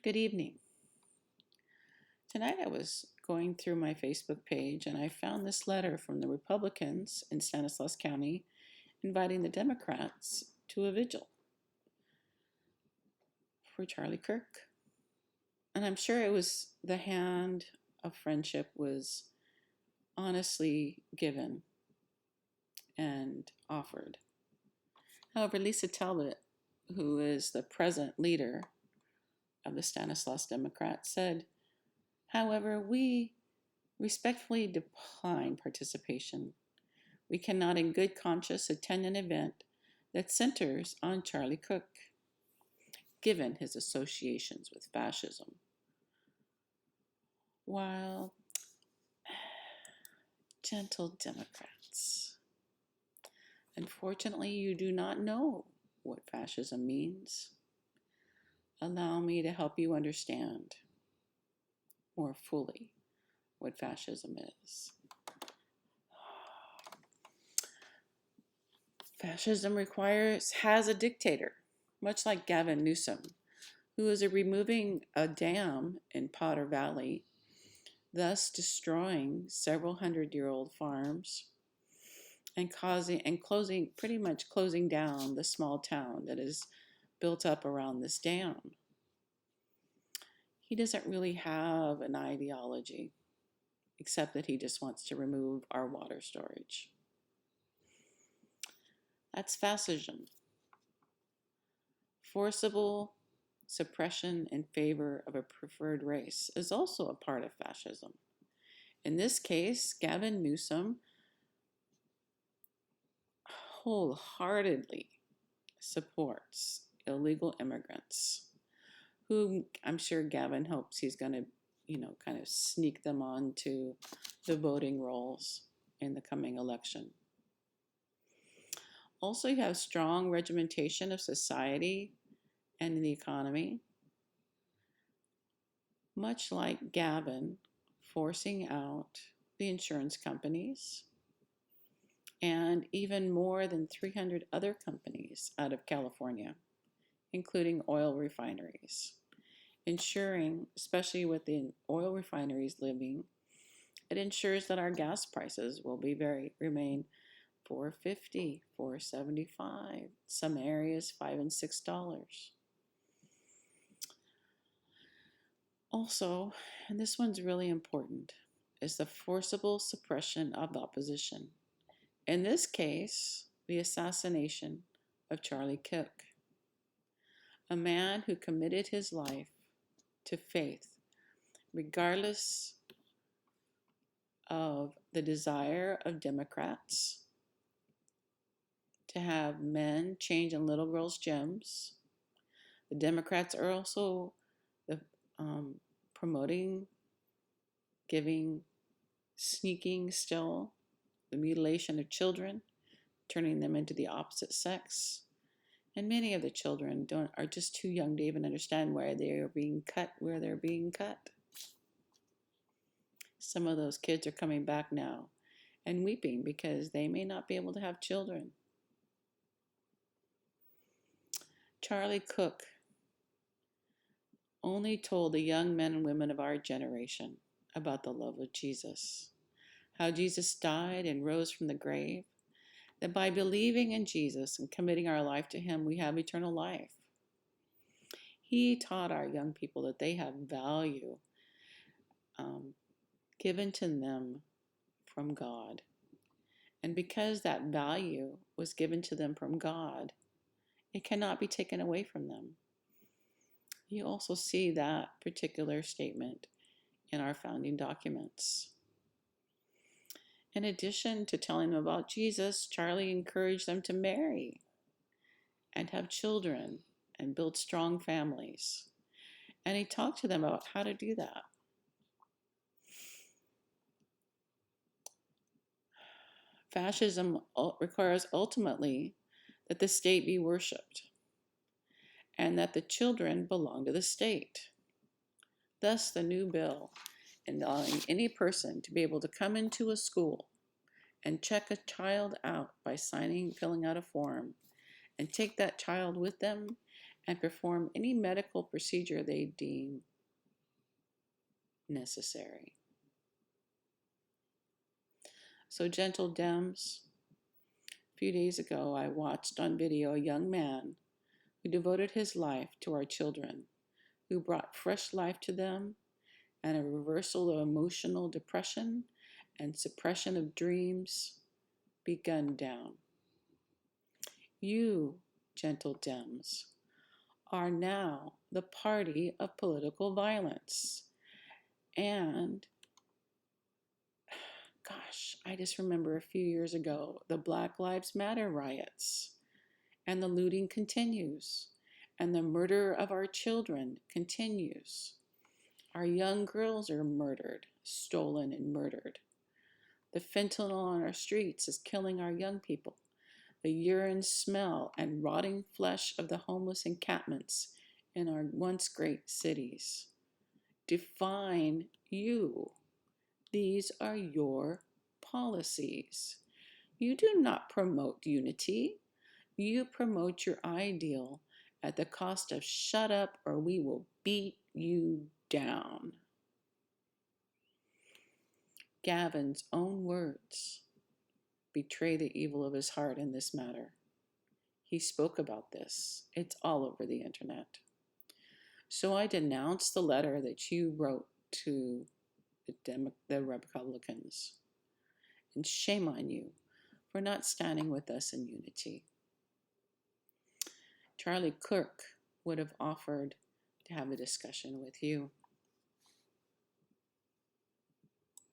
Good evening. Tonight I was going through my Facebook page and I found this letter from the Republicans in Stanislaus County inviting the Democrats to a vigil for Charlie Kirk. And I'm sure it was the hand of friendship was honestly given and offered. However, Lisa Talbot, who is the present leader of the Stanislaus Democrats, said, however, we respectfully decline participation. We cannot in good conscience attend an event that centers on Charlie Kirk, given his associations with fascism. While, gentle Democrats, unfortunately, you do not know what fascism means. Allow me to help you understand more fully what fascism is. Fascism has a dictator, much like Gavin Newsom, who is removing a dam in Potter Valley, thus destroying several hundred-year-old farms and pretty much closing down the small town that is built up around this dam. He doesn't really have an ideology, except that he just wants to remove our water storage. That's fascism. Forcible suppression in favor of a preferred race is also a part of fascism. In this case, Gavin Newsom wholeheartedly supports illegal immigrants, who I'm sure Gavin hopes he's going to, kind of sneak them onto the voting rolls in the coming election. Also, you have strong regimentation of society and the economy, much like Gavin forcing out the insurance companies and even more than 300 other companies out of California, including oil refineries, ensuring, especially with the oil refineries living, it ensures that our gas prices will remain $4.50, $4.75, some areas $5 and $6. Also, and this one's really important, is the forcible suppression of the opposition. In this case, the assassination of Charlie Kirk, a man who committed his life to faith, regardless of the desire of Democrats to have men change in little girls' gems. The Democrats are also promoting, sneaking still, the mutilation of children, turning them into the opposite sex. And many of the children are just too young to even understand why they are being cut where they're being cut. Some of those kids are coming back now and weeping because they may not be able to have children. Charlie Kirk only told the young men and women of our generation about the love of Jesus, how Jesus died and rose from the grave, that by believing in Jesus and committing our life to Him, we have eternal life. He taught our young people that they have value given to them from God. And because that value was given to them from God, it cannot be taken away from them. You also see that particular statement in our founding documents. In addition to telling them about Jesus, Charlie encouraged them to marry and have children and build strong families. And he talked to them about how to do that. Fascism requires ultimately that the state be worshipped and that the children belong to the state. Thus, the new bill allowing any person to be able to come into a school and check a child out by filling out a form, and take that child with them and perform any medical procedure they deem necessary. So, gentle Dems, a few days ago I watched on video a young man who devoted his life to our children, who brought fresh life to them and a reversal of emotional depression and suppression of dreams be gunned down. You, gentle Dems, are now the party of political violence. And gosh, I just remember a few years ago, the Black Lives Matter riots, and the looting continues, and the murder of our children continues. Our young girls are murdered, stolen, and murdered. The fentanyl on our streets is killing our young people. The urine smell and rotting flesh of the homeless encampments in our once great cities define you. These are your policies. You do not promote unity. You promote your ideal at the cost of shut up or we will beat you down. Gavin's own words betray the evil of his heart in this matter. He spoke about this. It's all over the internet. So I denounce the letter that you wrote to the Republicans. And shame on you for not standing with us in unity. Charlie Kirk would have offered to have a discussion with you.